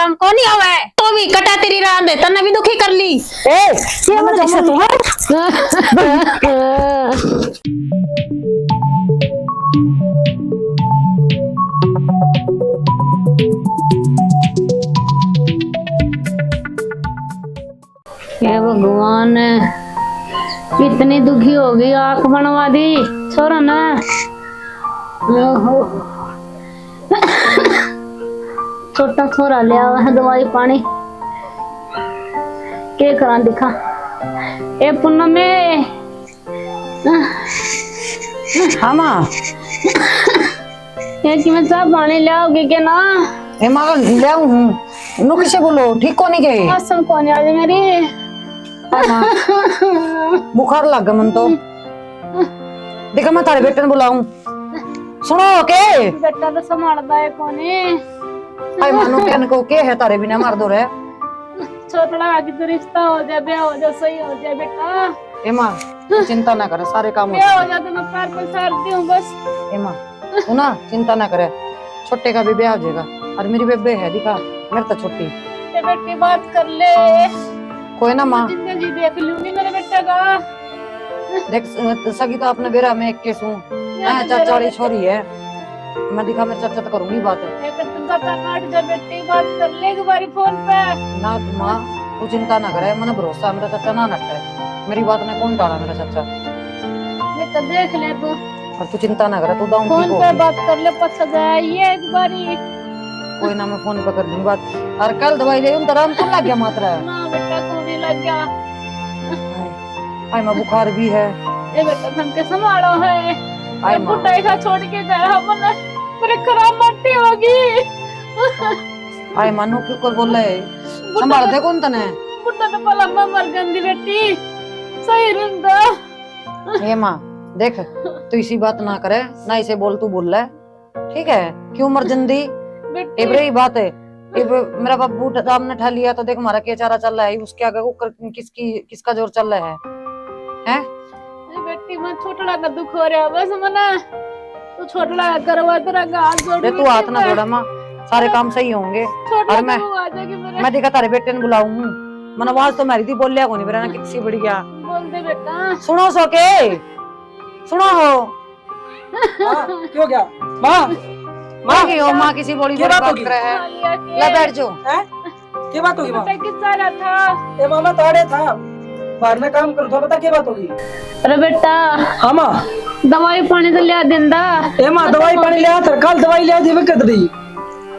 काम को नहीं आवे तो भी कटा तेरी राम दे तने भी दुखी कर ली ए ये मन जैसे तू हे भगवान कितनी दुखी हो गई आंख बनवा दी छोरा ना छोटा छोरा लिया हुआ है दवाई पानी के करा दिखा ए पूनम में हाँ माँ ये कि मैं चाह पानी ले आओगे क्या ना ए माँ ले आऊँ हूँ नु किसे बोलो ठीक को नहीं गए कसम कौन है आज मेरी हाँ माँ बुखार लग गया मन तो देखा मैं तारे बेटे ने बुलाऊं सुनो के बेटा तो संभालता है कौन है आई मानो के को के है तारे बिना मार दो रे छोटा आगे तो रिश्ता हो जाए ब्याह हो जाए सही हो जाए बेटा ए माँ चिंता ना करे सारे काम ब्याह हो जाए तो मैं पैर पर सारती हूँ बस ए माँ तू ना चिंता ना करे छोटे का भी ब्याह हो जाएगा और मेरी बेबे है दिखा मेरे तो छोटी ते बेटी बात कर ले कोई ना माँ जिंदगी देख लूंगी मेरे बेटे का देख सगी तो अपने बेरा में एक केस हूँ चाचा वाली छोरी है मैं दिखा मेरे चाचा तो करूंगी बात एक तुम पता काट जा बेटी बात कर ले एक बारी फोन पे ना माँ तू चिंता ना करे मैंने भरोसा मेरा चाचा ना नट है मेरी बात ने कौन टाला मेरा चाचा मैं तो देख ले तू और तू चिंता ना करे तू दाऊं फोन पे बात कर ले पसंद है ये एक बारी कोई ना मैं फोन पे कर दूंगी बात और कल दवाई ले तो आराम कौन लग गया मात्रा ना बेटा तू भी लग गया आई माँ बुखार भी है ये बेटा तुम के संभालो है आई माँ बुढ़ाई का छोड़ के गया अपन मेरे खराब मट्टी होगी आई मानो क्यों कर बोल रहे संभाल दे कौन तने बुढ़ा तो पला मर गंदी बेटी सही रंदा ये माँ देख तू इसी बात ना करे ना इसे बोल तू बोल ले ठीक है क्यों मर जंदी बेटी इबरे बात है मेरा बाबू राम ने ठा लिया तो देख हमारा क्या चारा चल रहा है उसके आगे किसका जोर चल रहा है बेटी मैं छोटा का दुख हो रहा बस मना तू छोटा करवा तेरा हाथ जोड़ तू हाथ ना जोड़ा माँ सारे काम सही होंगे और मैं देखा तारे बेटे ने बुलाऊं मैंने आवाज तो मारी थी बोल लिया कोनी मेरा ना किसी बढ़ गया बोल दे बेटा सुनो सो के सुनो हो क्यों गया माँ माँ की हो माँ किसी बड़ी बात कर रहे हैं ले बैठ जाओ क्या बात होगी माँ कितना रहा था ए मामा ताड़े था बाहर में काम करो था बता क्या बात होगी अरे बेटा हाँ माँ दवाई पानी तो लिया दिंदा ए माँ दवाई पानी लिया था कल दवाई लिया दी कर दी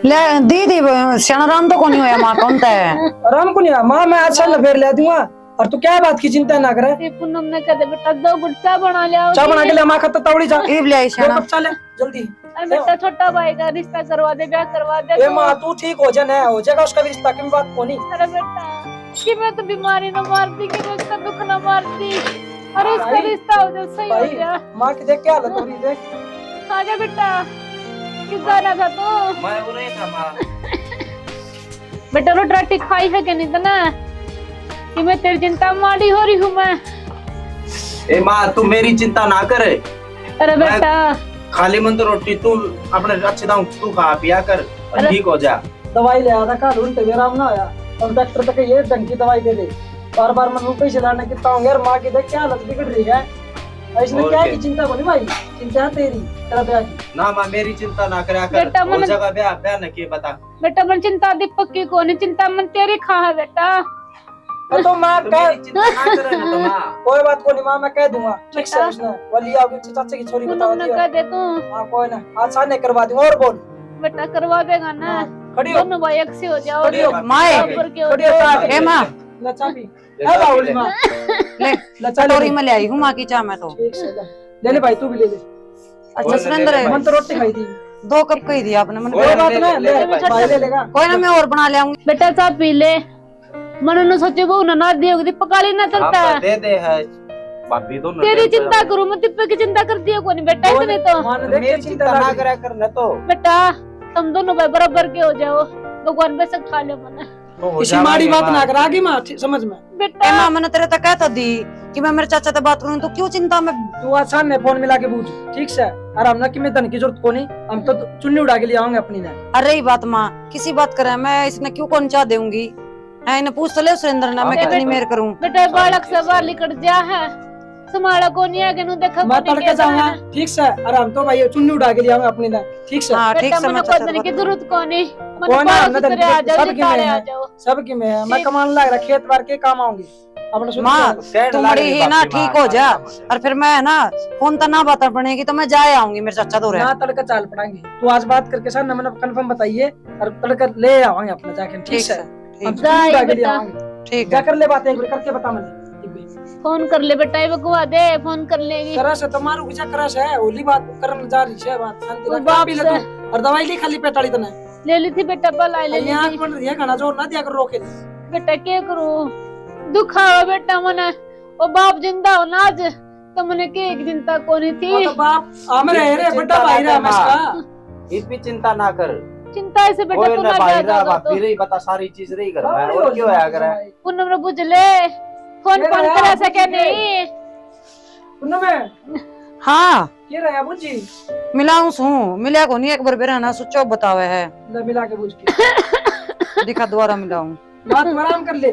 ले दी शनाराम तो कोनी होया माँ कौन है आराम को नहीं हुआ माँ मैं अच्छा न फेर ले दूंगा और तू क्या बात की चिंता ना करे ये पूनम ने कहा बेटा 2 गुट चाय बना लिया चाय बना के ले माँ खाता तवड़ी जा इब ले आई शना चले जल्दी बेटा छोटा भाई का रिश्ता करवा दे ब्याह करवा दे ए माँ तू ठीक हो जा ना हो जाएगा उसका भी रिश्ता की बात कोनी अरे बेटा कि मैं तो बीमारी न मारती कि मैं उसका दुख न मारती अरे इसका रिश्ता हो जाए सही हो जाए माँ की देख क्या हालत हो रही देख आ जा बेटा किस जा रहा था तू मैं वो नहीं था माँ बेटा रोटी खाई है कि नहीं तो ना कि मैं तेरी चिंता माड़ी हो रही हूँ मैं ए माँ तू मेरी चिंता ना करे अरे बेटा खाली मन तो रोटी तू अपने अच्छे दाम तू खा पिया कर और ठीक हो जा दवाई ले आया था कल उल्टे भी आराम ना आया और डॉक्टर तक ये ढंग की दवाई दे दे बार बार मैं पैसे लाने कितना होंगे यार माँ की देख क्या हालत बिगड़ रही है इसमें क्या की चिंता बोली भाई चिंता है तेरी तेरा ब्याह की ना माँ मेरी चिंता ना करे कर वो जगह ब्याह न के बता बेटा मन चिंता दीपक की कोनी चिंता मन तेरी खा है बेटा तो माँ मेरी चिंता ना करे ना तो माँ कोई बात को नहीं माँ मैं कह दूंगा ठीक से उसने वली आओगी चाचा की छोरी बता दी कह दे तू हाँ कोई ना आज सामने करवा दूंगा और बोल बेटा करवा देगा ना खड़ी हो दोनों भाई एक से हो जाओ खड़ी हो माए खड़ी हो ए माँ लचा भी ए बावली माँ ले लचा कटोरी में ले आई हूँ माँ की चाय में तो ठीक से ले ले भाई तू भी ले ले अच्छा सुरेंद्र है मन तो रोटी खाई थी 2 कप कही दी आपने मन कोई बात ना ले भाई ले लेगा कोई ना मैं और बना ले आऊंगी बेटा चाय पी ले मनु ने सोचे वो ना दी होगी पकाली ना चलता है दे दे है भाभी दोनों तेरी चिंता करूं मैं तिप्पे की चिंता करती है कोनी बेटा इतने तो मेरी चिंता ना करा कर न तो बेटा तुम दोनों भाई बराबर के हो जाओ भगवान बेशक खा ले मना हो इसी माड़ी बात ना करा आगे माँ समझ में। ए मां मैंने तेरे तक कहता दी कि मैं मेरे चाचा से बात करूं तो क्यों चिंता में। तू आज सामने फोन मिला के पूछ ठीक से। और हम ना कि मैं धन की जरूरत को नहीं, हम तो चुन्नी उड़ा के ले आएंगे अपनी ने। अरे ही बात मां किसी बात करे मैं इसने क्यों कौन चाह दूंगी है इन्हें पूछ तो ले सुरेंद्र ना मैं कितनी मेहर करूं। बेटा बालक से बाहर निकल जा है समाड़ा को नहीं है कि नु देखा मैं तड़के जाऊंगा ठीक से। और हम तो भाई चुन्नी उड़ा के ले आएंगे अपनी ने ठीक से। हां ठीक से मैं को देने की जरूरत को नहीं कौन है हमने धन आ की सबकी में आ है, जाओ सबकी में है। मैं कमान लग रहा खेत बार के काम आऊंगी अपने सुन। मां तुम बड़ी ही ना ठीक हो जा और फिर मैं ना फोन तो ना बात पड़ेगी तो मैं जाए आऊंगी मेरे चाचा तो ना तड़का चाल पड़ाएंगे। तू आज बात करके सर मैंने कंफर्म बताइए और तड़का ले आवांगे अपना जाके ठीक से। हम चुन्नी उड़ा के ले आवांगे ठीक है जाकर ले बात एक बार करके बता मैंने। फोन कर ले बेटा ये बकवा दे फोन कर लेगी करस है तुम्हारू कुछ करस है ओली बात करने जा रही है बात शांति रख बाप पी ले तू। और दवाई ली खाली पेटाड़ी तने ले ली थी बेटा बला ले ली आंख बन रही है गाना जोर ना दिया कर रोके। बेटा क्या करूं दुख आवा बेटा मने ओ बाप जिंदा हो ना आज तो मने के एक चिंता कोनी थी। तो बाप हम रहे रे बड़ा भाई रे हम इसका इतनी चिंता ना कर। चिंता ऐसे बेटा कोई तू ना ना भाई जा रा फिर ही बता सारी चीज रही कर मैं और क्यों आया कर पुनम रे बुझ ले फोन फोन कर ऐसा क्या नहीं पुनम में हां ये रहा बुझी मिलाऊं सू मिला को नहीं एक बार बेरा ना सुचो बतावे है ले मिला के बुझ के दिखा दोबारा मिलाऊं बात आराम कर ले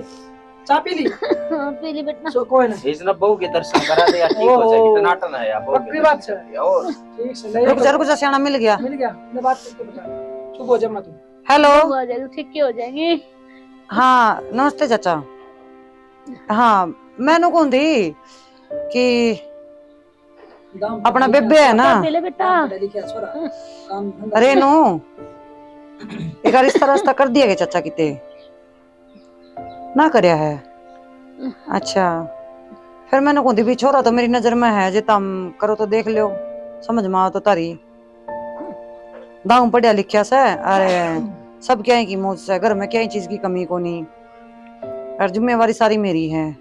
चा पी ली पीली बेटा सो कोई ना इसने बहू के दर्शन करा दे या ठीक हो जाएगी तो नाटन है या बहू पक्की बात है और ठीक से ले रुक जा सियाना मिल गया मिल गया मैं बात करके बता चुप हो जा मत। हेलो हो जाएगी ठीक ही हो जाएगी। हाँ नमस्ते चाचा। हाँ मैंने कौन थी कि अपना बेबे है ना पीले बेटा रेनू एक रिश्ता रास्ता कर दिया गया चाचा किते ना करया है। अच्छा फिर मैंने कौन थी भी छोरा तो मेरी नजर में है जे तम करो तो देख लो समझ में आओ तो तारी दाऊ पढ़िया लिखिया से अरे सब क्या है की मौज से घर में क्या चीज की कमी को नहीं और जिम्मेवारी सारी मेरी है।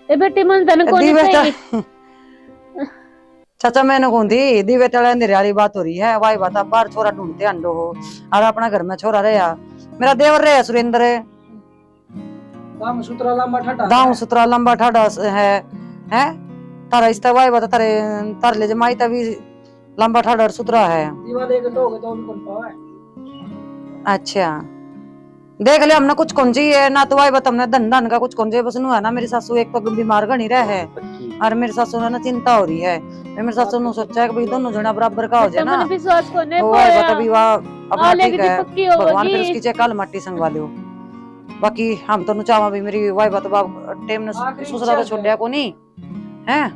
ए बेटी मन तन को नहीं चाचा मैंने कौन थी दीवे तले अंधेरे वाली बात हो रही है वाई बात बाहर छोरा ढूंढते अंडो हो और अपना घर में छोरा रहा मेरा देवर रहा सुरेंद्र दाम सुतरा लंबा ठाटा दाऊ सुतरा लंबा ठाडा है तारा इस्ता वाई बात तारे तार ले जमाई तभी लंबा ठाडा और सुतरा है। दीवार एक तो कौन पावे। अच्छा देख ले हमने कुछ कौन चाहिए ना तो वाई बात हमने धन धन का कुछ कौन चाहिए बस है ना मेरी सासू एक तो बीमार घनी रह है और मेरी सासू ने ना चिंता हो रही है मेरी सासू ने सोचा है कि भाई दोनों जना बराबर का हो जाए ना विश्वास को नहीं तो पाया तभी वह अपना ठीक है पक्की भगवान फिर होगी उसकी चाहे काल मट्टी संगवा लियो बाकी हम तो चावा भी मेरी वाई बात बाप टाइम ने ससुरा तो छोड़या को नहीं है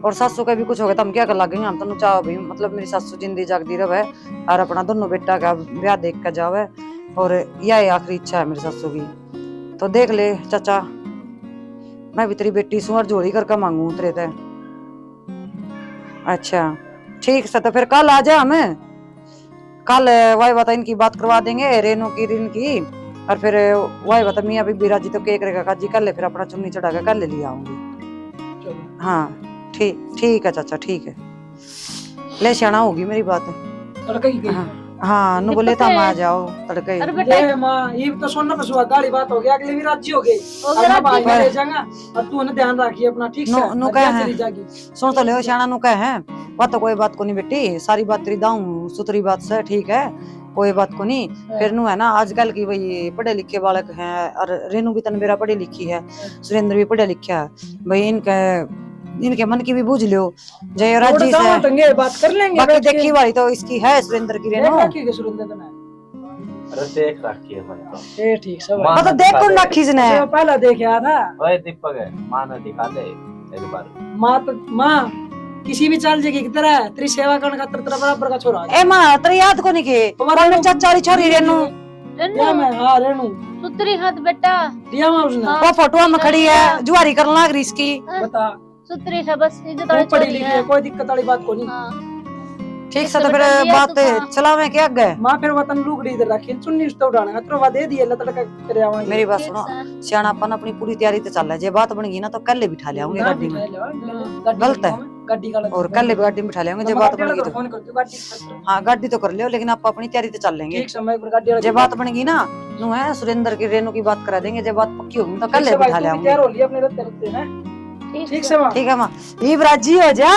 और सासू का भी कुछ हो गया तो हम क्या कर लागे हम तो चावा भी मतलब मेरी सासू जिंदी जागदी रहे और अपना दोनों बेटा का ब्याह देख कर जावे और यह आखिरी इच्छा है मेरी सासू की। तो देख ले चाचा मैं भी तेरी बेटी सुअर जोड़ी करके मांगू तेरे ते। अच्छा ठीक से तो फिर कल आ जा हमें कल वाई बता इनकी बात करवा देंगे रेनू की रिन की और फिर वाई बता मियाँ बीबी राजी तो केक रेगा काजी कर ले फिर अपना चुन्नी चढ़ा के कर ले लिया आऊंगी। हाँ ठीक है चाचा ठीक है ले सियाना होगी मेरी बात। तड़का की गई हाँ नु बोले था आ जाओ तड़के अरे बेटा ये मां ये तो सोना पसुआ गाड़ी बात हो गई अगले भी राज्य हो गई अब भाई ले जाऊंगा और तू ने ध्यान रखिए अपना ठीक से नु कह है सुन तो ले सियाना नु कह है बात तो कोई बात को नहीं बेटी सारी बात तेरी दाऊ सुतरी बात से ठीक है कोई बात को नहीं। फिर नु है ना आजकल की भाई पढ़े लिखे बालक हैं और रेनू भी तन मेरा पढ़ी लिखी है सुरेंद्र भी पढ़ा लिखा है भाई इनके मन की भी बूझ लो जय राजी से बात कर लेंगे बाकी देखी वाली तो इसकी है सुरेंद्र की रेनू अरे देख रखी है मन तो ए ठीक सब मतलब देख कौन ना खींचना है पहला देखा था ओए दीपक है मां ने दिखा दे एक बार मां किसी भी चाल जगह की तरह तेरी सेवा करने का तेरा बराबर का छोरा ए मां तेरी याद को नहीं के तुम्हारा चाचा वाली छोरी रेनू दिया मैं हां रेनू सुतरी हाथ बेटा दिया मैं उसने वो फोटो में खड़ी है जुआरी करने लग रही इसकी बता सुतरी है बस इज्जत वाली पढ़ी छोरी लिखी है है कोई दिक्कत वाली बात को नहीं। हाँ। ठीक से तो फिर बात चलावे क्या गए मां फिर वतन लुगड़ी इधर रखी चुन्नी उस तो उड़ाना तो वा दे दिए लतड़का करे आवांगे। मेरी बात सुनो सियानापन अपनी पूरी तैयारी तो चल रहा है जे बात बन गई ना तो कल ले बिठा ले आऊंगी गाड़ी में गलत है गाड़ी का और कल भी गाड़ी में बिठा लेंगे जब बात बनेगी तो। फोन कर दो गाड़ी कर। हाँ गाड़ी तो कर लियो, लेकिन आप अपनी तैयारी तो चल लेंगे। ठीक समय पर गाड़ी जब बात बनेगी ना, नो है सुरेंद्र की रेनू की बात करा देंगे। जब बात पक्की होगी तो कल ठीक बिठा है लेंगे। तैयार हो लिया अपने तरफ से हैं। ठीक से मां। ठीक है माँ, ये राजी हो जा।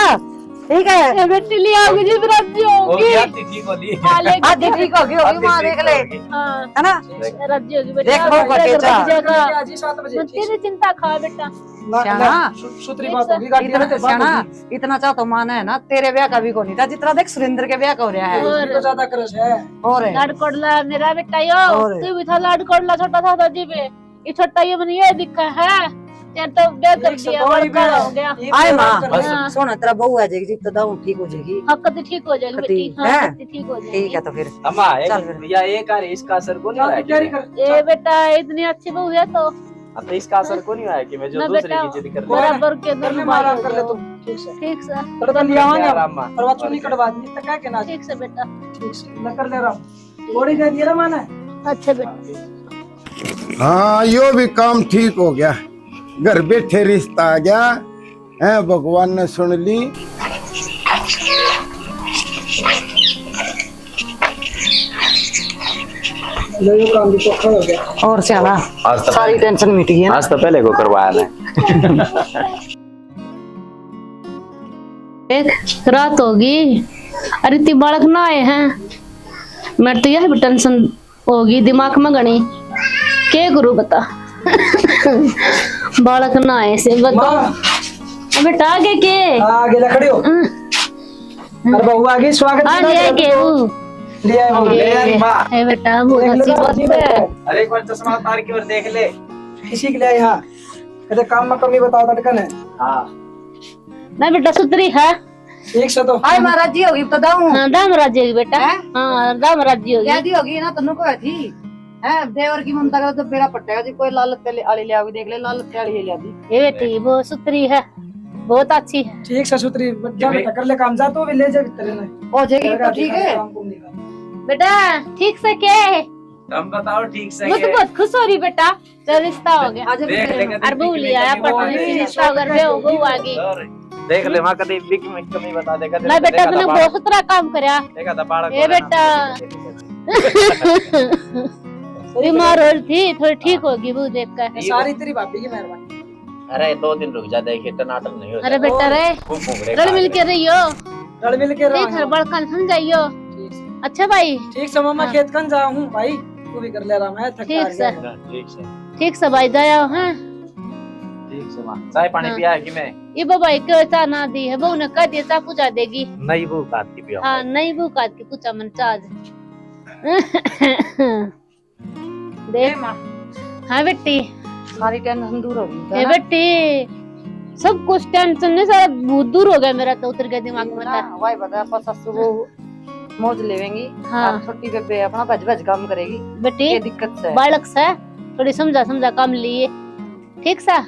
ठीक है बेटी ले आओगी जी राज्य वो होगी क्या तिथि को दी आज ठीक होगी माँ, देख ले हाँ है ना। राज्य होगी बेटा देख वो बटेचा आज ही 7 बजे। तेरी चिंता खा बेटा श्याना सूत्री बात होगी गाड़ी में तो श्याना इतना चाह तो माना है ना, तेरे ब्याह का भी को नहीं था जितना देख सुरेंद्र के ब्याह का हो रहा है। तो ज्यादा क्रश है। और है लाड कोडला मेरा बेटा यो और तू भी था लाड कोडला छोटा था जी पे ये छोटा ये मन ये दिखा है तेरे तो ब्याह कर दिया बड़का हो गया। आए माँ हाँ। सोना तेरा बहू आ जाएगी तो दाऊ ठीक हो जाएगी। हकत ठीक हो जाएगी बेटी है? हाँ हकत ठीक हो जाएगी। ठीक है तो फिर अम्मा चल फिर। भैया एक आ इसका असर को नहीं चल आया तैयारी कि कर। ए बेटा इतनी अच्छी बहू है तो अब तो इसका असर को नहीं आया कि मैं जो ना दूसरे बेटा की जिद कर रहा बराबर के कर ले अंदर मारा कर ले तुम। ठीक से ठीक से थोड़ा लिया हूं आवांगे अम्मा और बात नहीं कटवा दी तक के ना। ठीक से बेटा ठीक से मैं कर ले रहा हूं। थोड़ी दे दिया ना माने। अच्छा बेटा हाँ यो भी काम ठीक हो गया, घर बैठे रिश्ता आ गया है, भगवान ने सुन ली। ये काम भी तो खड़ा हो गया। और श्याना आज तो सारी टेंशन मिट गई है ना। आज तो पहले को करवाया ना एक रात होगी अरे ती बालक ना आए हैं मैं तो यह भी टेंशन होगी दिमाग में गणी के गुरु बता बालक ना आए से बता मां बेटा आगे के आगे लखड़ी हो। अरे बहू आगे स्वागत आ ले के वो ले आए बहू। ले यार माँ ए बेटा बहुत अच्छी बात है अरे एक बार चश्मा उतार के और देख ले। किसी के लिए यहाँ कहते काम में कमी बताओ तड़कन है। हाँ ना बेटा सुतरी है एक से तो आए महाराज जी होगी तो दाऊ हाँ दाम राज्य की बेटा हैं? हाँ दाम राज्य होगी क्या दी होगी ना तन्नू को थी है। देवर की ममता का तो बेड़ा पट्टेगा जी। कोई लाल तेल आली ले आओगी, देख ले लाल तेल आली ले आती। ये बेटी वो सुतरी है बहुत अच्छी है ठीक से सूत्री जा बेटा कर ले काम जा तो भी ले जा भीतर ने। हो जाएगी तो ठीक है। काम कुम नहीं करना। बेटा ठीक से के तुम बताओ ठीक से वो तो बहुत खुश हो रही बेटा तो रिश्ता हो गया आज देख ले और बहू लिया है पटने से रिश्ता हो गया बहू आ गई देख ले माँ कभी बिग में कमी बता देगा ना बेटा तूने बहुत सुतरा काम करया देखा था बाड़ा ए बेटा बीमार हो थी थोड़ी ठीक होगी वो देख कर सारी तेरी भाभी की मेहरबानी। अरे 2 दिन रुक जा देखिए टनाटन नहीं हो अरे बेटा रे रल मिल के रहियो रल मिल के ठीक है रहो। बड़का समझाइयो ठीक से अच्छा भाई ठीक से मामा खेत कन जा हूं भाई तू भी कर ले रहा मैं थक ठीक से ठीक से ठीक से भाई जाया हाँ ठीक से माँ चाय पानी हाँ। पिया है कि मैं ये बाबा क्यों चा ना दी है बहू ने कह दिया चा पूछा देगी नहीं वो काट के पिया हाँ नहीं भूख आज की पूछा मन चाज देख हाँ बेटी सारी टेंशन दूर होगी ए बेटी सब कुछ टेंशन नहीं सारा भूत दूर हो गया मेरा तो उतर गया दिमाग में था वाई बता पर ससुर को मौज लेवेंगी। हाँ। और छोटी बेबे अपना भज भज काम करेगी। बेटी ये दिक्कत से है। बालक से थोड़ी समझा समझा काम लिए ठीक सा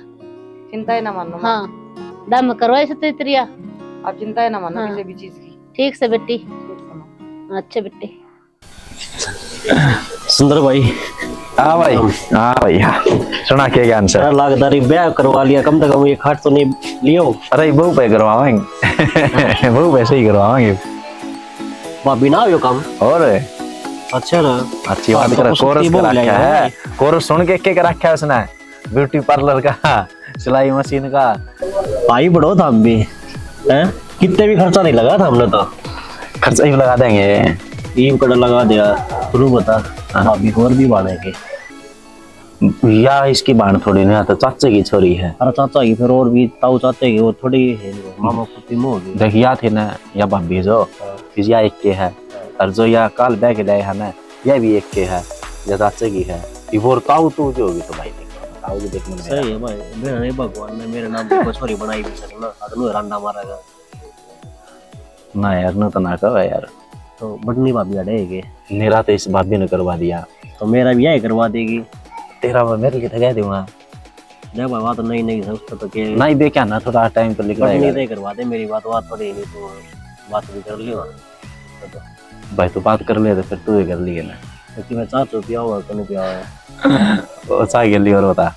चिंता ही ना मानो माँ। हाँ दम करवाए से तेरिया आप चिंता ही ना मानो हाँ। किसी भी चीज की। ठीक से बेटी ठीक है माँ। अच्छा बेटी सुंदर भाई हाँ भाई हाँ भैया सुना के ज्ञान सर। तेरा लागदारी ब्याह करवा लिया, कम से कम ये खाट तो नहीं लियो। अरे बहु पे करवाएंगे बहु पैसे ही करवाएंगे। भाभी ना आयो काम और अच्छा ना अच्छी बात कर कोर्स कर रखा है। कोर्स सुन के रखा है उसने, ब्यूटी पार्लर का, सिलाई मशीन का। भाई बड़ो था हम भी हैं, कितने भी खर्चा नहीं लगा था हमने तो। खर्चा ही लगा देंगे, टीम कड़ा लगा दिया। तू बता भाभी और भी बाने के या इसकी बाण थोड़ी नहीं आता, चाचे की छोरी है। अरे चाचा की फिर और भी ताऊ चाचे की वो थोड़ी है मामा पुती मोह होगी। देख या थे ना या भाभी जो फिर या एक के है, और जो या काल बैग लाए है ना यह भी एक के है, या चाचे की है। ये वो ताऊ तू जो होगी तो भाई देख ताऊ की देख मन सही है भाई, मेरा नहीं भगवान ने मेरे नाम पे छोरी बनाई भी सर ना, अदनु रांडा मारेगा ना यार, न तो ना कहो यार। तो बटनी भाभी अड़ेगी मेरा तो इस भाभी ने करवा दिया, तो मेरा भी यही करवा देगी। तेरा वो मेरे लिए ठगा दूंगा। जब बात नहीं नहीं है उसका तो के नहीं बे क्या ना, थोड़ा टाइम तो निकल बटनी आएगा दे करवा दे, मेरी बात थोड़ी नहीं तो बात भी कर लियो भाई। तू बात कर ले तो फिर तू ही कर लिए ना, क्योंकि मैं चाह तो पिया हुआ तो नहीं पिया हुआ। वो चाय के लिए और बता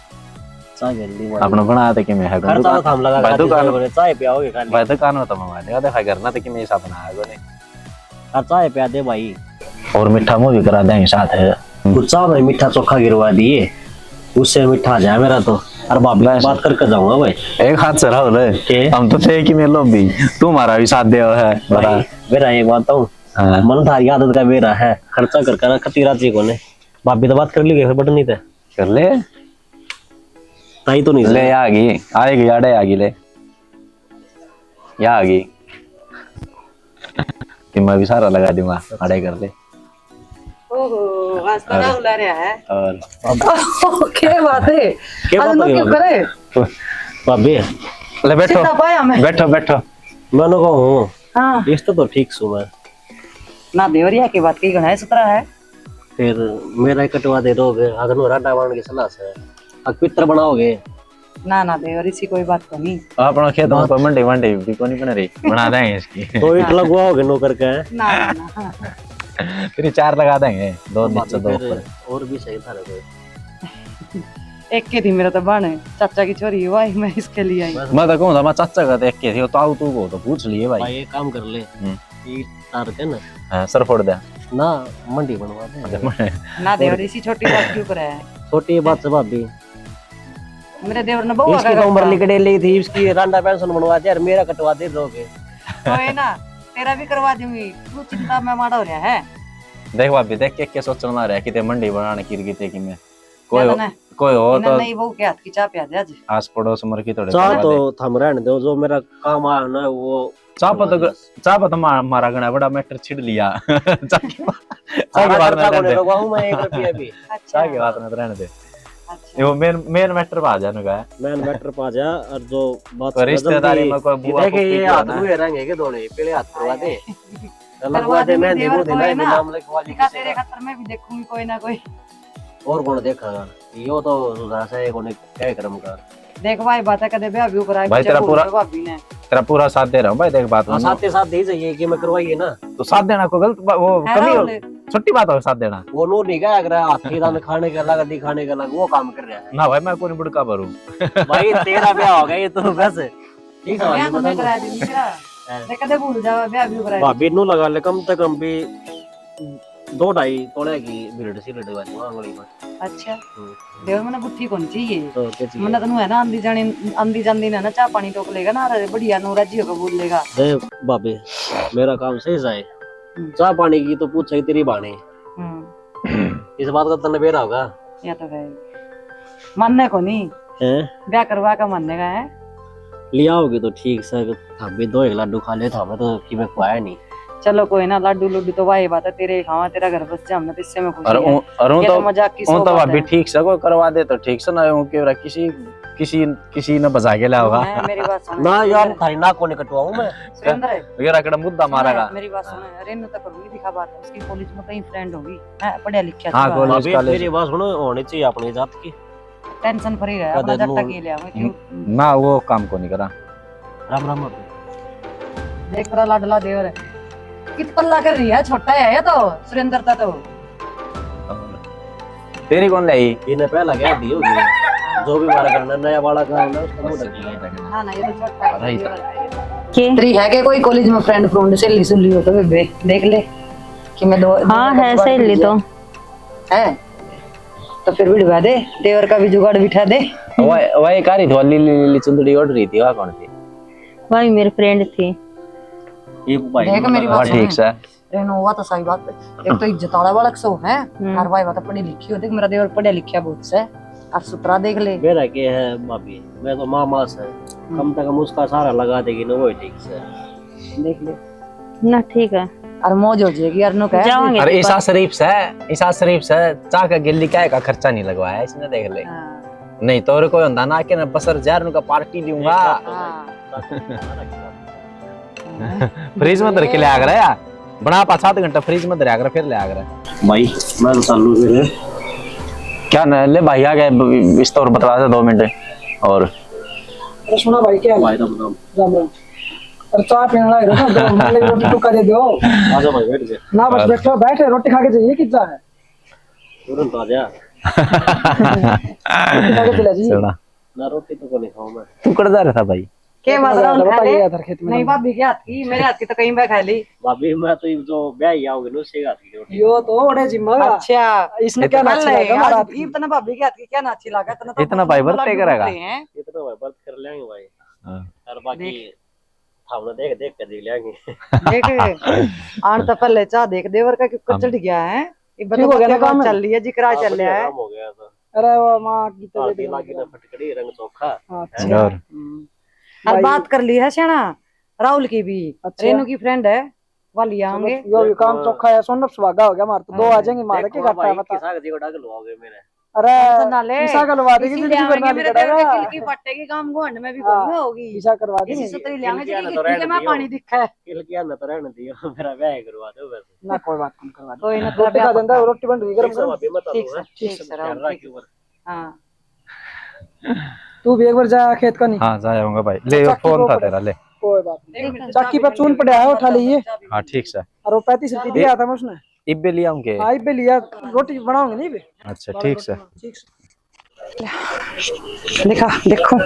चाय जल्दी अपना बनाते कि मैं है खर्चा तो हम लगा भाई दुकान चाय पियाओगे खाली भाई दुकान में तो मंगा देगा देखा करना तो कि मैं ऐसा बनाया गोने चाय पिया दे भाई और मीठा मुंह भी करा देंगे साथ है कुछ चाव में मीठा चोखा गिरवा दिए उससे मीठा आ जाए मेरा तो। अरे बात करके जाऊंगा भाई। एक हाथ से रहो रे हम तो थे कि मैं लो भी तुम्हारा भी साथ दे है बड़ा मेरा एक बात हूँ मन था आदत का मेरा है खर्चा कर खती रात को ने भाभी तो बात कर ली बट नहीं थे कर ले ताई तो नहीं ले आ गई आएगी याद आ गई ले या आ गई कि मैं भी सारा लगा दूंगा अड़े कर ले ओहो आज तो ना उला रहा है और क्या बात है क्या बात क्यों करे भाभी ले बैठो चिंता पाया मैं बैठो बैठो मैंने कहूँ हाँ इस तो ठीक सुबह ना देवरिया की बात की गणा सुतरा है फिर मेरा कटवा दे दोगे अगर नो राडा बांध के सलाह से अब पित्र बनाओगे ना देवरी सी कोई बात तो नहीं अपना खेत में कोई मंडी मंडी भी कोनी बना रही बना देंगे इसकी तो इट लगवाओगे नौकर का ना फिर 4 लगा देंगे 2 नीचे 2 ऊपर और भी सही था ना कोई एक के थी मेरा तो बन चाचा की छोरी हुआ मैं इसके लिए आई मैं तो कहूँ था मैं चाचा का देख के थी तो आऊ तू को तो पूछ लिए भाई भाई एक काम कर ले ये तार के ना हाँ, सर फोड़ दे ना मंडी बनवा दे ना देवरी सी छोटी बात क्यों करे है छोटी बात से भाभी मेरे देवर ने बहु इसकी तो उम्र लिखड़े ली थी इसकी रांडा पेंशन बनवा दे और मेरा कटवा दे दोगे कोई ना तेरा भी करवा दूंगी तू चिंता में माड़ा हो रहा है देख भाभी देख के सोचना रहा है कि मंडी बनाने की रीते कि मैं कोई ज्यादा ना कोई हो तो नहीं बहू के हाथ की चाय पिया दे आज आस पड़ोस मर की थोड़े चाह तो थम रहने दो जो मेरा काम आया ना वो चाप तो मारा गना बड़ा मैटर छिड़ लिया चाह की बात में रहने दे मैं 1 रुपया भी चाह की बात में रहने दे अच्छा वो मेन मैटर पा जाने का है मैन मैटर पा जा और जो बात तो रिश्तेदारी में कोई बुआ देखे ये हाथ में रहेंगे के दोनों पहले हाथ करवा दे लगवा दे मैं देवो देना भी नाम लिखवा ली दिखा तेरे खातर मैं भी देखूंगी कोई ना कोई और कौन देखेगा यो तो सुधार से कोने क्या क्रम का देख भाई बात है कदे ब्याह भी ऊपर आई भाई तेरा पूरा भाभी ने तेरा पूरा साथ दे रहा हूँ भाई देख बात में साथ के साथ ही चाहिए कि मैं करवाइए ना तो साथ देना को गलत वो कमी हो छोटी बात हो साथ देना वो नो नहीं क्या अगर हाथी दान खाने का अलग दिखाने का अलग वो काम कर रहा है ना भाई मैं कोई बुड़का भरूं भाई तेरा ब्याह हो गया ये तो बस ठीक है ब्याह तो मैं करा दूंगी तेरा देख कदे भूल जाओ ब्याह भी ऊपर आई भाभी नु लगा ले कम से कम भी 2-2.5 तोड़े की बिरड सी लड़वा दूंगा अंगली में अच्छा देवर मैंने बुद्धि कौन चाहिए तो क्या चाहिए मैंने तनु है ना आंधी जांदी ना चाय पानी टोक लेगा ना अरे बढ़िया नूराजी होकर बोल लेगा दे भाभी मेरा काम सही जाए चाय पानी की तो पूछ तेरी बाणी इस बात का तने बेरा होगा या तो है मानने को नहीं हैं ब्याह करवा का मानने का है लिया होगी तो ठीक से हम भी 2 लड्डू खा ले था मैं तो कि मैं खुआया नहीं चलो कोई ना लड्डू लड्डू तो भाई बात है तेरे खावा तेरा घर बस जा हमने तो इससे में खुशी और है और ये तो मजाक की उन सो तो बात भाभी है ठीक से कोई करवा दे तो ठीक से ना हो कि किसी ने बजा के लाओगा मेरी बात सुन ना यार थारी नाक को नहीं कटवाऊं मैं सुरेंद्र ये रकड़ मुद्दा मारेगा मेरी बात सुन अरे नु तो करूंगी दिखा बात उसकी कॉलेज में कहीं फ्रेंड होगी मैं पढ़िया लिखा हाँ, था कॉलेज भाभी कॉलेज। मेरी बात सुनो होनी चाहिए अपनी जात की टेंशन फ्री रहे अपना कदर जट्टा नु- के लिया मैं क्यों ना वो काम को नहीं करा राम राम देख रहा लाडला देवर कित पल्ला कर रही है छोटा है ये तो सुरेंद्र ता तो तेरी कौन लाई इन्हें पहला क्या दी होगी जो भी मारा करना नया वाला काम है उसका मुंह ढकी हां ना ये तो छोटा है रही के तेरी है के कोई कॉलेज में फ्रेंड फ्रेंड से ली सुन ली हो तो बे देख ले कि मैं दो हाँ है सहेली तो है तो फिर भी दिखा दे देवर का भी जुगाड़ बिठा दे वही कारी थी लीली चुंदड़ी ओढ़ रही थी वह कौन थी वही मेरी फ्रेंड थी ये भाई देख मेरी वह बात ठीक से रेनो हुआ तो सही बात है एक तो इज्जत वाला वाला सो है हर भाई बात पढ़ी लिखी हो देख मेरा देवर पढ़ा लिखा बहुत से अब सुतरा देख ले मेरा क्या है भाभी मैं तो मामा से कम से कम उसका सारा लगा देगी ना वो ठीक से देख ले ना ठीक है और मौज हो जाएगी यार नो कह जाओगे अरे ईसा शरीफ से चा का गिल्ली क्या का खर्चा नहीं लगवाया इसने देख ले नहीं तो और कोई होता ना कि ना बसर जार का पार्टी दूंगा फ्रिज में धर के ले आ गया बना पा 7 घंटा फ्रिज में धर आ गया फिर ले आ गया भाई मैं तो चालू फिर क्या न ले भाई आ गए इस तो बता दे 2 मिनट और अरे सुना भाई क्या भाई तो बताओ राम राम अरे चाय पीने लगे ना दो मतलब रोटी टुक्का दे दो आजा भाई बैठ जा ना बस बैठो बैठे रोटी खा के जाइए कितना है तुरंत आ जा रोटी खा के चला जी सुना ना रोटी तो को नहीं खाऊं मैं। तू कर जा रहा था भाई? के बात रहा बता खा ले। ये इधर खेत में नहीं भाभी के हाथ की, मेरे हाथ की तो कहीं मैं खा ली। भाभी मैं तो जो ब्याह ही आओगे ना उससे हाथ की रोटी। यो तो ओड़े जिम्मा अच्छा इसने क्या नाच लगा हमारा हाथ की। इतना भाभी के हाथ की क्या नाची लगा इतना भाई बर्तन करेगा। इतना भाई बर्त कर लेंगे भाई। हाँ। और बाकी हमने देख देख कर जी लेंगे। देख आन तो पहले चाह देख देवर का क्यों चढ़ गया है। ये ठीक हो गया ना काम? चल रही है जिक्रा चल रहा है। काम हो गया तो अरे वो माँ की तो आरती लागी ना फटकड़ी रंग चोखा। अच्छा और और बात कर ली है श्याना राहुल की भी। अच्छा। रेनू की फ्रेंड है वाली आएंगे। यो भी काम चौखा है सोनब सुहागा हो गया हमारे तो दो आ जाएंगे मारे के घाटा है बता। किसा जी को डाल लोगे मेरे। अरे नाले ईसा करवा देगी इसी जिंदगी ले बना आएंगे मेरे देगा देवर के किल की फटेगी काम गोंड में भी कोई होगी। ईसा करवा इसी देगी सूत्री ले आएंगे किल जी किया ना तो कि मैं रहने पानी दिखा है। किल किया ना तो रहने दियो मेरा ब्याह करवा दो बस। ना कोई बात नहीं करवा दे कोई ना रोटी खा देंदा रोटी बन रही ठीक गरम से गरम। भाभी मत ठीक आलो से है। ठीक से राहुल ध्यान रखियो बस। हाँ तू भी एक बार जा खेत का नहीं हाँ जाऊंगा भाई। ले वो फोन था तेरा ले। कोई बात नहीं चाकी पर चून पड़ा है उठा लीजिए। हाँ ठीक से। और वो 35 रुपये दिया था मैं उसने। इब्बे ले आऊंगे। हाँ इबे लिया रोटी बनाओगे नहीं बे। अच्छा ठीक से। ठीक से लिखा देखो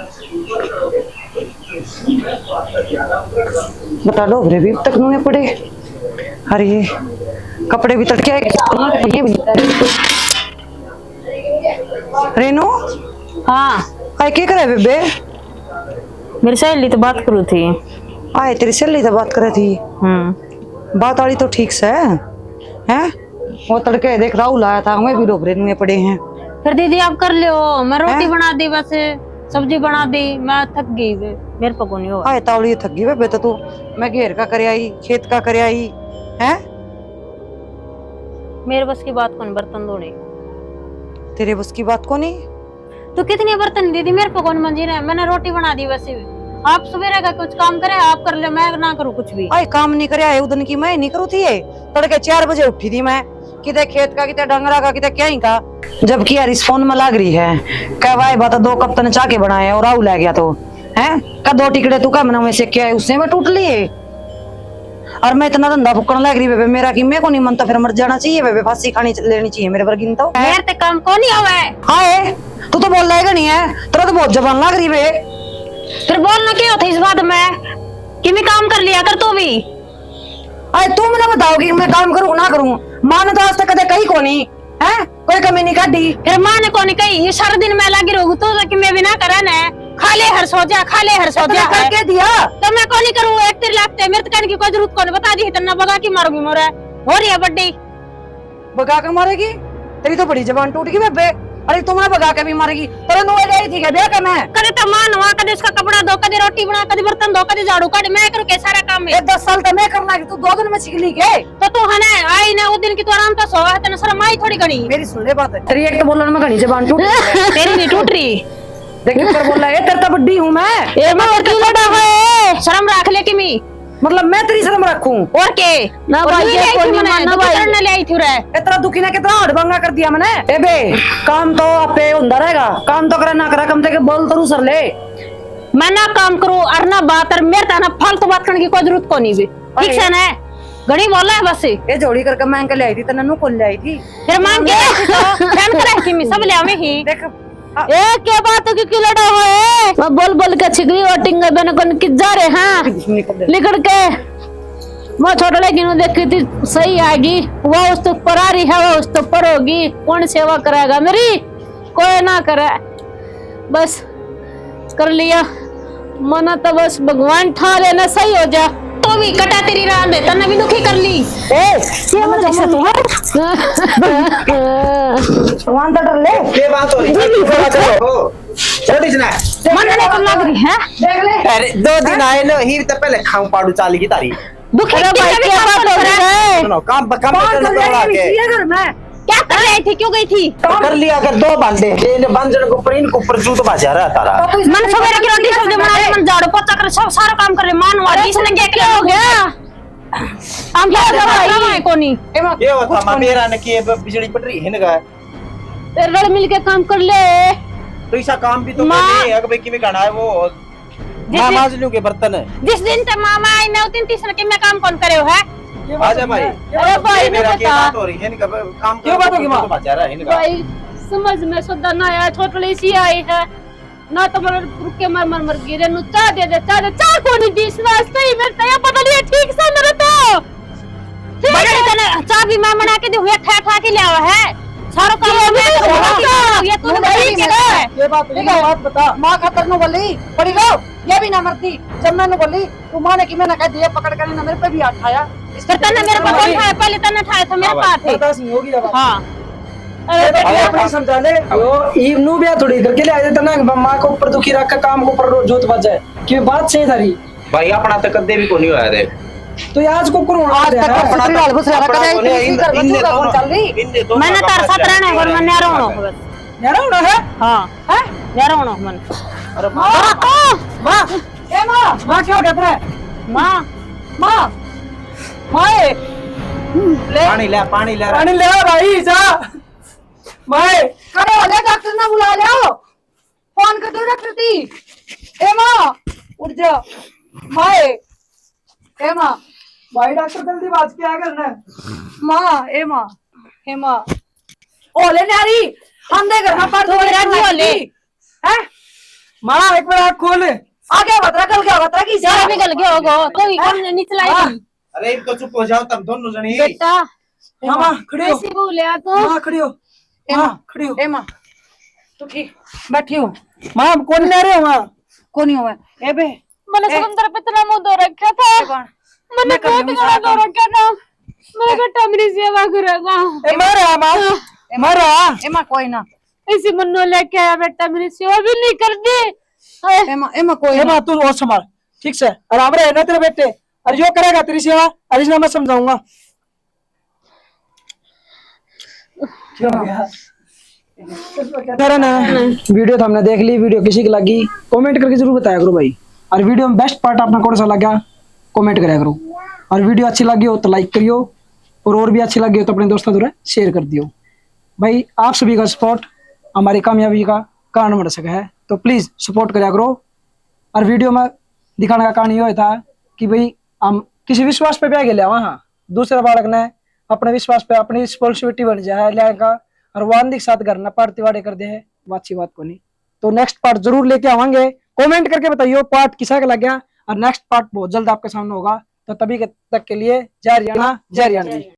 बता दो घरे भी तक नहीं पड़े। अरे ये कपड़े भी तड़के रेनू हाँ आए क्या करे बेबे। मेरी सहेली तो बात करू थी। आए तेरी सहेली तो बात करे थी। बात वाली तो ठीक से है। वो तड़के देख राहुल आया था हमें भी डोबरे में पड़े हैं। फिर दीदी आप कर लियो मैं रोटी बना दी बस सब्जी बना दी मैं थक गई मेरे को नहीं हुआ। आए तावली थक गई बेबे तो तू मैं घेर का करे आई खेत का करे आई है। मेरे बस की बात कौन बर्तन धोने। तेरे बस की बात को नहीं। तो कितनी बर्तन दीदी मेरे को कौन मंजीर है। मैंने रोटी बना दी वैसे आप सवेरे का कुछ काम करे आप कर ले मैं ना करूँ कुछ भी। आए काम नहीं करे आए उदन की मैं नहीं करू थी। ये तड़के 4 बजे उठी थी मैं किते खेत का किते डंगरा का किते क्या ही का। जबकि यार इस फोन में लग रही है कह भाई बात 2 कप तने चाके बनाए और राहुल आ गया तो है का 2 टिकड़े तू का मना में से क्या है उससे में टूट लिए। और मैं इतना धंधा फुकन लग रही बेबे मेरा कि मैं को नहीं मनता फिर मर जाना चाहिए बेबे फांसी खानी लेनी चाहिए मेरे वर्गी तो। मेरे ते काम को नहीं आवे। हाय तू तो बोल रहा नहीं है तेरा तो बहुत जबान लग रही बे। फिर बोलना क्या होता इस बात में कि मैं काम कर लिया कर तू भी। अरे तू मुझे बताओगी मैं काम करूँ ना करूँ। माँ ने तो आज तक कदे कही को नहीं है कोई कमी नहीं काटी। फिर माँ ने को नहीं कही ये सारा दिन मैं लगी रहूँ तो कि मैं भी ना करा ना खा ले हर सो जा करके दिया तो मैं को नहीं करूँ एक तेरे लगते मेरे तो कहने की कोई जरूरत को नहीं बता दी इतना बगा की मारूंगी मोरे हो रही है बड्डी बगा के मारेगी। तेरी तो बड़ी जबान टूट गई बेबे। अरे तुम्हें बगा के भी मारेगी तेरे नुए गई थी क्या ब्याह का मैं। कदे तो मान हुआ कदे इसका कपड़ा धो कदे रोटी बना कदे बर्तन धो कदे झाड़ू काट मैं करूँ के सारा काम ये 10 साल तो मैं करना कि तू 2 दिन में सीख ली के। तो तू है ना आई ना उस दिन की तो आराम तो सो है तेने शर्म आई थोड़ी घड़ी मेरी सुन ले बात तेरी एक तो बोलने में घनी जबान टूट तेरी नहीं टूट रही। देखिए पर बोल रहा है तेरे तो बड्डी हूँ मैं। ये मैं क्यों बड़ा है शर्म रख ले कि मी मतलब मैं तेरी शर्म रखूं और के ना भाई ये कोई नहीं मानना भाई करने ले आई थी रे इतना दुखी ने कितना हड़बंगा कर दिया मैंने। ए बे काम तो आपे हुंदा रहेगा काम तो करे ना करे कम से कम बोल तो सर ले। मैं ना काम करूं और ना बात और मेरे ता ना फालतू बात करने की कोई जरूरत को नहीं भी ठीक से ना घड़ी बोला है बस ये जोड़ी करके मांग के ले आई थी तन्नू को ले आई थी फिर मांग के आई थी तो फैन करे कि मैं सब ले आवे ही देख ए क्या बात है कि लड़ा हुआ है मैं बोल बोल के छिगरी वोटिंग बने कौन किस जा रहे हैं निकल के मैं छोटा लेकिन देखी थी सही आएगी वो उस तो पर आ रही है वो उस तो पर होगी कौन सेवा करेगा मेरी कोई ना करे बस कर लिया मना तो बस भगवान ठा लेना सही हो जा तो भी कटा तेरी राह में तने भी दुखी कर ली भगवान तो डर ले ये बात हो रही है छोटी जना मन नहीं कर लग रही है देख ले। अरे 2 दिन आए लो ही तो पहले खाऊं पाड़ू चाली की तारी दुखी भाई क्या बात हो रही है सुनो काम काम कौन कर करना ले घर में क्या कर रही थी क्यों गई थी कर लिया अगर 2 बांधे ये बांधने को ऊपर इनको ऊपर जूत बाजा रहा तारा मन सवेरे की रोटी सब्जी बना ले मन झाड़ू पोछा कर सब सारा काम कर ले मान वाली इसने क्या हो गया हम क्या कर रहा है कोनी ये होता मां मेरा ने कि बिजली पट रही है ना तेरे रल मिल के काम कर ले तो ऐसा काम भी तो करने अगर भाई की भी करना है वो मां माज लूं के बर्तन जिस दिन ते मामा आई ने उस दिन तीसरे के मैं काम कौन करे हो है आजा भाई अरे भाई मेरा ने क्या बता बात हो रही है इनका काम क्यों बात होगी मां? तो बाजा रहा है इनका भाई समझ में सुधा ना आया छोटली सी आई है ना तो मर रुक के मर गिरे नु चाह दे चाह को नहीं दी इस वास्ते ही मेरे तया पता नहीं ठीक से मेरे तो बड़े तने चाह भी मैं बना के दे हुए ठा के ले आवा है सारो काम मैं करूंगा ये तू नहीं के ये बात बता। माँ खतर नु बोली पड़ी लो ये भी ना मरती। जब मैंने बोली तू माँ ने कि मैंने कह दिया पकड़ कर ना मेरे पे भी हाथ खाया। फिर तने मेरे को कौन खाया पहले तने खाया था मेरे पास है बर्दाश्त नहीं होगी अब। हां अरे अपनी समझा ले ईव नु भी थोड़ी करके ले आए थे ना माँ को ऊपर दुखी रख के काम को ऊपर जोत बच जाए कि बात सही थारी भाई अपना तो कदे भी को नहीं होया रे। तो आज को करो आज तक सतरी लाल बसरा कर जाए इसी कर बच्चों का कौन चल रही। मैंने तार साथ रहना और मैं न्यारा होना बस मेरा होना है। हां है न्यारा होना मन अरे माँ ए माँ क्या कहता है मां माँ माए पानी ले पानी ले आ भाई जा माए करे हो जा डॉक्टर ने बुला लियो फोन कर दो डॉक्टर दी। ए माँ उठ जा माए ए माँ भाई डॉक्टर जल्दी बात क्या करना है माँ ए माँ ओले नारी हम दे घर पर तो राजी ओले हैं माँ एक बार आँख खोल आगे बतरा कल क्या बतरा की सारा निकल गया होगा कोई कौन निचलाई थी अरे इनको चुप हो जाओ तब दोनों जनी। बेटा माँ खड़ी हो कैसी बोले आ तो माँ खड़ी हो माँ खड़ी हो ए माँ तू ठीक बैठी हो माँ कौन ले रहे हो माँ कौन हुआ ए बे मैंने समुद्र पे इतना मुंह धो रखा था मैंने बहुत बड़ा धो रखा था मेरे बेटा मेरी सेवा करेगा ए मारा माँ मारा ए माँ कोई ना इसी मन्नो लेके आया बेटा मेरी सेवा भी नहीं कर दी ए माँ कोई ए ना माँ तू और संभाल ठीक से आराम रहे ना तेरे बेटे और जो करेगा तेरी सेवा अरिश मैं समझाऊंगा। क्या हो गया ना वीडियो तो हमने देख ली। वीडियो किसी की लगी कमेंट करके जरूर बताया करो भाई। और वीडियो में बेस्ट पार्ट अपना कौन सा लगा कमेंट कराया करो। और वीडियो अच्छी लगी हो तो लाइक करियो और भी अच्छी लगी हो तो अपने दोस्तों द्वारा शेयर कर दियो भाई। आप सभी का सपोर्ट हमारी कामयाबी का कारण बन सका है तो प्लीज सपोर्ट करा करो। और वीडियो में दिखाने का कारण ये होता है कि भाई हम किसी विश्वास पे भी गए वहाँ दूसरे बालक ने अपने विश्वास पे अपनी रिस्पॉन्सिबिलिटी बन जाए लेगा और वांदी के साथ करना पार्टी कर दे है अच्छी बात को नहीं। तो नेक्स्ट पार्ट जरूर लेके आवांगे। कमेंट करके बताइए पार्ट किसा का लग गया और नेक्स्ट पार्ट बहुत जल्द आपके सामने होगा। तो तभी तक के लिए जय हरियाणा जय हरियाणवी।